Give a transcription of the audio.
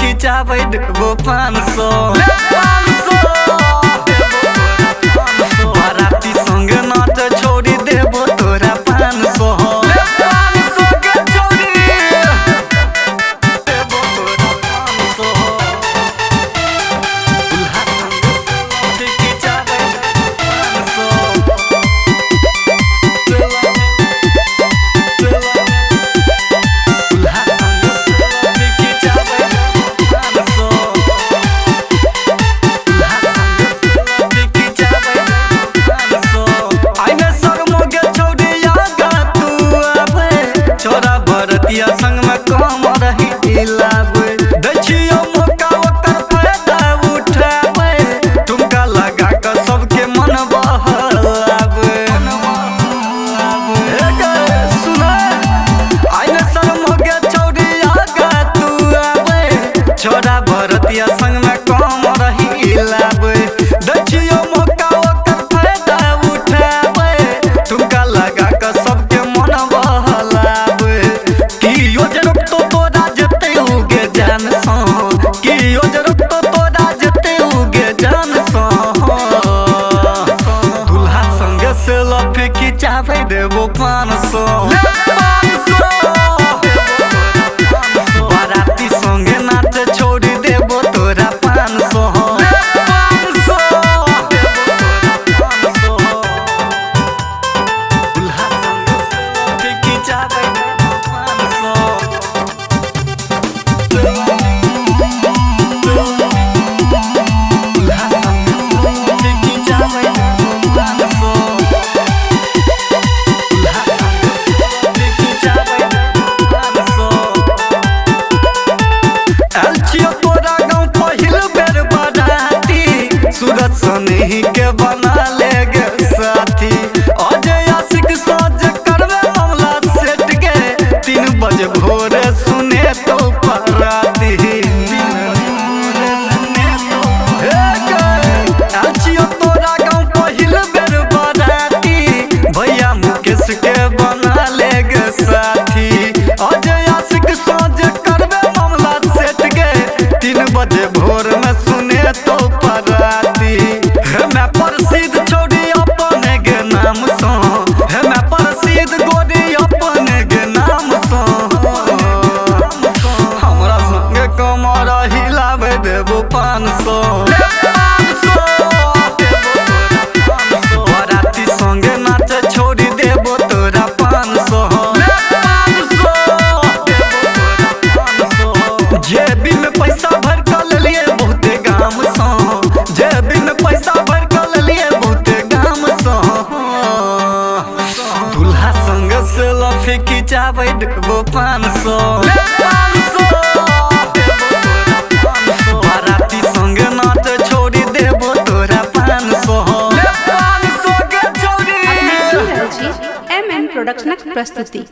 खिंचाबै देबो 500 बाराती संग नाच छोड़ी देबो तोरा 500 के छोड़ी देबो तोरा 500 दुल्हा संग खिंचाबै 500 छोरा बरतिया संग में कम रही लाबे दछियो मौका ओकर फायदा उठाबे तुमका लगा के सबके मन बहलाबे सुना आइने शर्म हो गया छौड़ी आगा तू आबे छोरा बरतिया संग में कम रही लाबे दछियो मौका ओकर फायदा उठाबे तुमका लगा के सबके मन बहलाबे की योजना तो तोरा जते उगे जान सो की योजना तो तोरा जते उगे जान सो दुल्हा संग से लफे खिंचाबै देबो 500 बाराती संग नाच छोड़ी देबो तोरा 500 दुल्हा संग से लफे खिंचाबै देबो 500 तोरा गाँव पहिल बेर बराती सूरत सनी के बना ले गे साथी अजय आशिक साज करवे मामला सेट के 3 बजे भोरे सुने तो पराती तोरा गाँव पहिल बेर बराती भैया मुकेश के बना ले गे साथी अजय आशिक साज करवे मामला सेट के 3 बजे भोर में सुने तो पराती मैं प्रसिद्ध छोड़ी अपने के नाम सो मैं प्रसिद्ध गोरी अपने के नाम सो हमरा संगे कमर हिलाबै देबो 500 बाराती संगे नाच छोड़ी देबो तोरा 500 जेबी में पैसा भर के लेलिए बहुते गाम सो जेबी में पैसा भर के लेलिए बहुते गाम सो दुल्हा संग से लफे खिंचाबै देबो 500 बाराती संग नाच छोड़ी देबो तोरा 500 MN प्रोडक्शन प्रस्तुति।